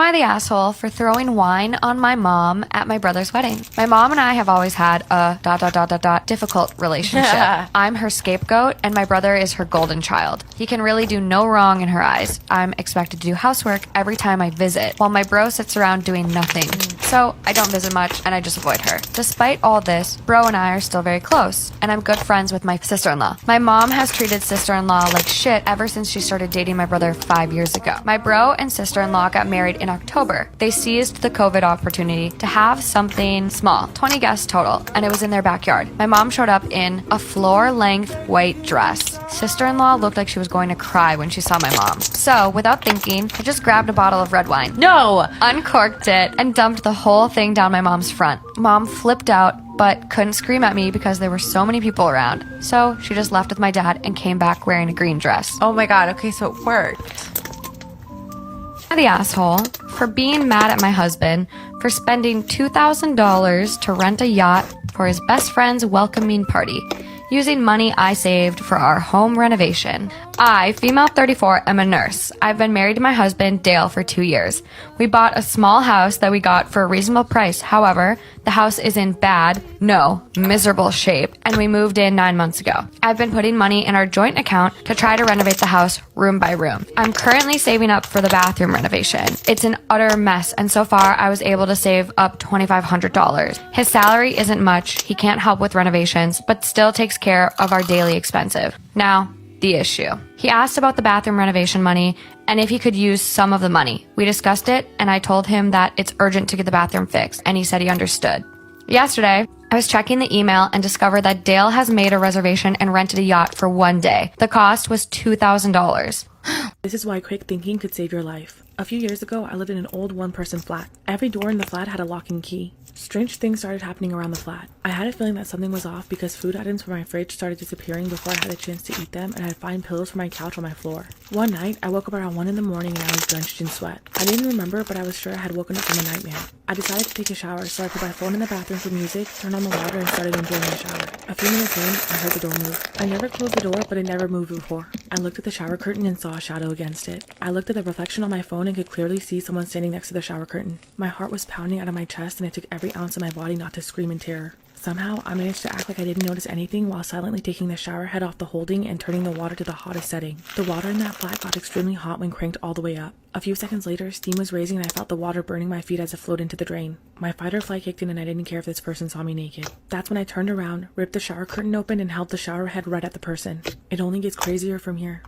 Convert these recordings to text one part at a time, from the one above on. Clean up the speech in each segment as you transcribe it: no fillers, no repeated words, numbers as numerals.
I the asshole for throwing wine on my mom at my brother's wedding? My mom and I have always had a difficult relationship. I'm her scapegoat and my brother is her golden child. He can really do no wrong in her eyes. I'm expected to do housework every time I visit, while my bro sits around doing nothing. So I don't visit much and I just avoid her. Despite all this, bro and I are still very close, and I'm good friends with my sister-in-law. My mom has treated sister-in-law like shit ever since she started dating my brother 5 years ago. My bro and sister-in-law got married in October. They seized the COVID opportunity to have something small, 20 guests total, and it was in their backyard. My mom showed up in a floor-length white dress. Sister-in-law looked like she was going to cry when she saw my mom. So, without thinking, I just grabbed a bottle of red wine. No! Uncorked it and dumped the whole thing down my mom's front. Mom flipped out, but couldn't scream at me because there were so many people around. So, she just left with my dad and came back wearing a green dress. Oh my god, okay, so it worked. The asshole for being mad at my husband for spending $2,000 to rent a yacht for his best friend's welcoming party, using money I saved for our home renovation. I, female 34, am a nurse. I've been married to my husband, Dale, for 2 years. We bought a small house that we got for a reasonable price. However, the house is in miserable shape, and we moved in 9 months ago. I've been putting money in our joint account to try to renovate the house room by room. I'm currently saving up for the bathroom renovation. It's an utter mess, and so far I was able to save up $2,500. His salary isn't much. He can't help with renovations, but still takes care of our daily expenses. Now, the issue. He asked about the bathroom renovation money and if he could use some of the money. We discussed it and I told him that it's urgent to get the bathroom fixed, and he said he understood. Yesterday, I was checking the email and discovered that Dale has made a reservation and rented a yacht for 1 day. The cost was $2,000. This is why quick thinking could save your life. A few years ago, I lived in an old one-person flat. Every door in the flat had a lock and key. Strange things started happening around the flat. I had a feeling that something was off because food items from my fridge started disappearing before I had a chance to eat them, and I'd find pillows from my couch on my floor. One night, I woke up around 1 in the morning and I was drenched in sweat. I didn't remember, but I was sure I had woken up from a nightmare. I decided to take a shower, so I put my phone in the bathroom for music, turned on the water, and started enjoying the shower. A few minutes in, I heard the door move. I never closed the door, but it never moved before. I looked at the shower curtain and saw a shadow against it. I looked at the reflection on my phone and could clearly see someone standing next to the shower curtain. My heart was pounding out of my chest, and it took every ounce of my body not to scream in terror. Somehow, I managed to act like I didn't notice anything while silently taking the shower head off the holding and turning the water to the hottest setting. The water in that flat got extremely hot when cranked all the way up. A few seconds later, steam was raising and I felt the water burning my feet as it flowed into the drain. My fight or flight kicked in and I didn't care if this person saw me naked. That's when I turned around, ripped the shower curtain open, and held the shower head right at the person. It only gets crazier from here.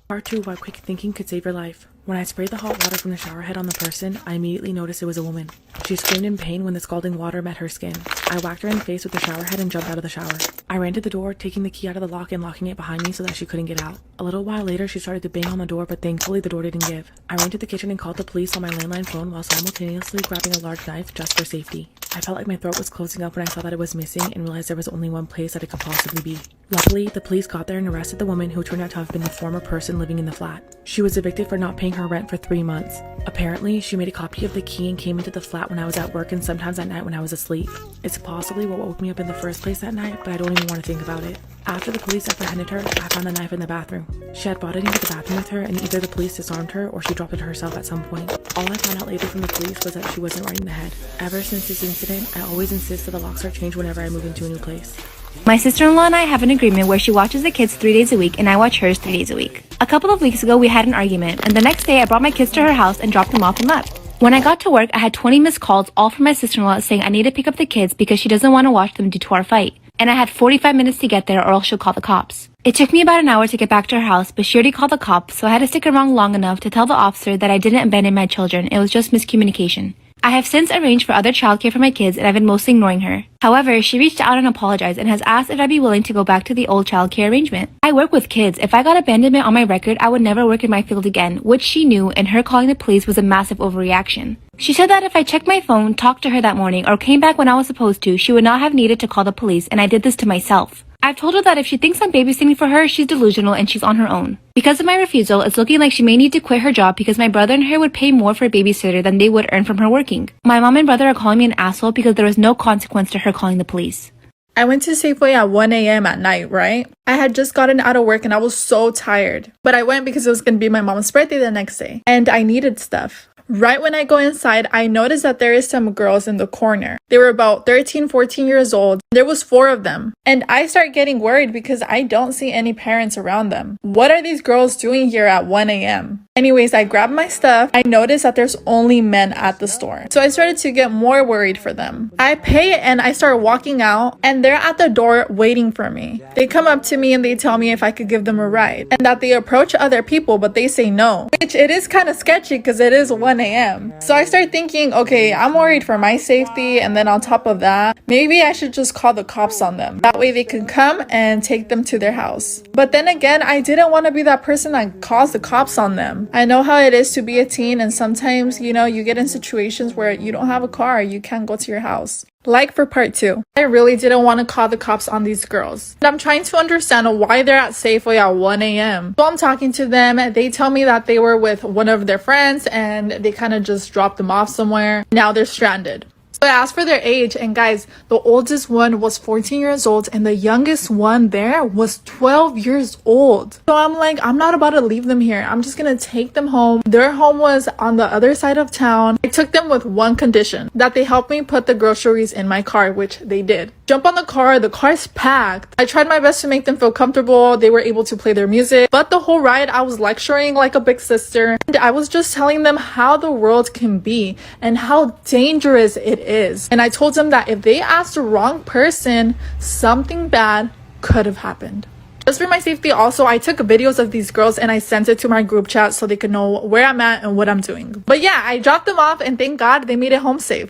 Part 2, why quick thinking could save your life. When I sprayed the hot water from the shower head on the person, I immediately noticed it was a woman. She screamed in pain when the scalding water met her skin. I whacked her in the face with the shower head and jumped out of the shower. I ran to the door, taking the key out of the lock and locking it behind me so that she couldn't get out. A little while later, she started to bang on the door, but thankfully the door didn't give. I ran to the kitchen and called the police on my landline phone while simultaneously grabbing a large knife just for safety. I felt like my throat was closing up when I saw that it was missing and realized there was only one place that it could possibly be. Luckily, the police got there and arrested the woman, who turned out to have been the former person living in the flat. She was evicted for not paying her rent for 3 months. Apparently, she made a copy of the key and came into the flat when I was at work and sometimes at night when I was asleep. It's possibly what woke me up in the first place that night, but I don't even want to think about it. After the police apprehended her, I found the knife in the bathroom. She had brought it into the bathroom with her, and either the police disarmed her or she dropped it herself at some point. All I found out later from the police was that she wasn't right in the head. Ever since this incident, I always insist that the locks are changed whenever I move into a new place. My sister-in-law and I have an agreement where she watches the kids 3 days a week and I watch hers 3 days a week. A couple of weeks ago, we had an argument, and the next day I brought my kids to her house and dropped them off and left. When I got to work, I had 20 missed calls, all from my sister-in-law, saying I need to pick up the kids because she doesn't want to watch them due to our fight. And I had 45 minutes to get there or else she'll call the cops. It took me about an hour to get back to her house, but she already called the cops, so I had to stick around long enough to tell the officer that I didn't abandon my children. It was just miscommunication. I have since arranged for other childcare for my kids and I've been mostly ignoring her. However, she reached out and apologized and has asked if I'd be willing to go back to the old childcare arrangement. I work with kids. If I got abandonment on my record, I would never work in my field again, which she knew, and her calling the police was a massive overreaction. She said that if I checked my phone, talked to her that morning, or came back when I was supposed to, she would not have needed to call the police, and I did this to myself. I've told her that if she thinks I'm babysitting for her, she's delusional and she's on her own. Because of my refusal, it's looking like she may need to quit her job because my brother and her would pay more for a babysitter than they would earn from her working. My mom and brother are calling me an asshole because there was no consequence to her calling the police. I went to Safeway at 1 a.m. at night, right? I had just gotten out of work and I was so tired. But I went because it was going to be my mom's birthday the next day. And I needed stuff. Right when I go inside, I notice that there is some girls in the corner. They were about 13, 14 years old. There was 4 of them. And I start getting worried because I don't see any parents around them. What are these girls doing here at 1 a.m.? Anyways, I grab my stuff. I notice that there's only men at the store. So I started to get more worried for them. I pay and I start walking out, and they're at the door waiting for me. They come up to me and they tell me if I could give them a ride, and that they approach other people, but they say no, which it is kind of sketchy because it is 1 a.m. So I start thinking, okay, I'm worried for my safety, and then on top of that, maybe I should just call the cops on them. That way they can come and take them to their house. But then again, I didn't want to be that person that calls the cops on them. I know how it is to be a teen, and sometimes, you know, you get in situations where you don't have a car, you can't go to your house. Like for part 2, I really didn't want to call the cops on these girls. And I'm trying to understand why they're at Safeway at 1 a.m. So I'm talking to them. They tell me that they were with one of their friends and they kind of just dropped them off somewhere. Now they're stranded. So I asked for their age, and guys, the oldest one was 14 years old and the youngest one there was 12 years old. So I'm like, I'm not about to leave them here. I'm just gonna take them home. Their home was on the other side of town. I took them with one condition, that they helped me put the groceries in my car, which they did. Jump on the car's packed. I tried my best to make them feel comfortable. They were able to play their music, but the whole ride I was lecturing like a big sister, and I was just telling them how the world can be and how dangerous it is. And I told them that if they asked the wrong person, something bad could have happened. Just for my safety also, I took videos of these girls and I sent it to my group chat so they could know where I'm at and what I'm doing. But yeah, I dropped them off and thank God they made it home safe.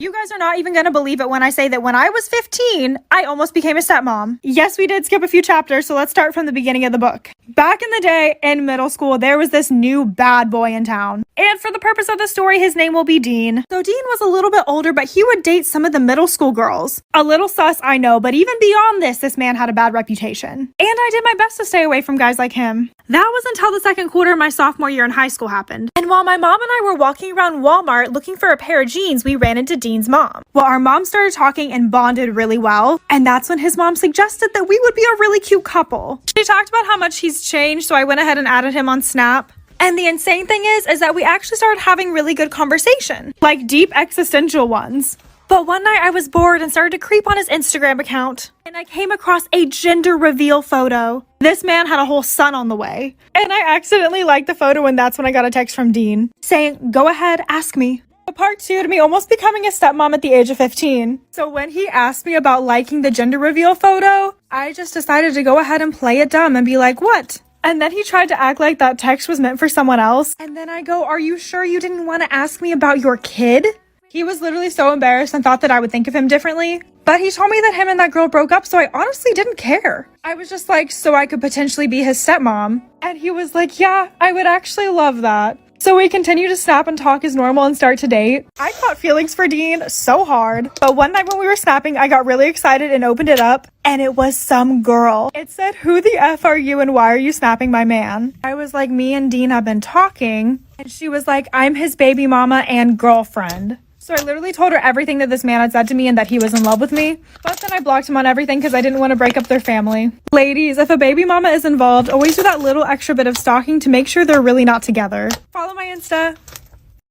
You guys are not even going to believe it when I say that when I was 15, I almost became a stepmom. Yes, we did skip a few chapters, so let's start from the beginning of the book. Back in the day, in middle school, there was this new bad boy in town. And for the purpose of the story, his name will be Dean. So Dean was a little bit older, but he would date some of the middle school girls. A little sus, I know, but even beyond this man had a bad reputation. And I did my best to stay away from guys like him. That was until the second quarter of my sophomore year in high school happened. And while my mom and I were walking around Walmart looking for a pair of jeans, we ran into Dean's mom. Well, our mom started talking and bonded really well, and that's when his mom suggested that we would be a really cute couple. She talked about how much he's changed, so I went ahead and added him on Snap. And the insane thing is that we actually started having really good conversation, like deep existential ones. But one night I was bored and started to creep on his Instagram account, and I came across a gender reveal photo. This man had a whole son on the way, and I accidentally liked the photo, and that's when I got a text from Dean saying, "Go ahead, ask me." A part 2 to me almost becoming a stepmom at the age of 15. So when he asked me about liking the gender reveal photo, I just decided to go ahead and play it dumb and be like, "What?" And then he tried to act like that text was meant for someone else. And then I go, "Are you sure you didn't want to ask me about your kid?" He was literally so embarrassed and thought that I would think of him differently. But he told me that him and that girl broke up, so I honestly didn't care. I was just like, so I could potentially be his stepmom. And he was like, yeah, I would actually love that. So we continue to snap and talk as normal and start to date. I caught feelings for Dean so hard. But one night when we were snapping, I got really excited and opened it up. And it was some girl. It said, "Who the F are you and why are you snapping my man?" I was like, "Me and Dean have been talking." And she was like, "I'm his baby mama and girlfriend." So I literally told her everything that this man had said to me and that he was in love with me. But then I blocked him on everything because I didn't want to break up their family. Ladies, if a baby mama is involved, always do that little extra bit of stalking to make sure they're really not together. Follow my Insta.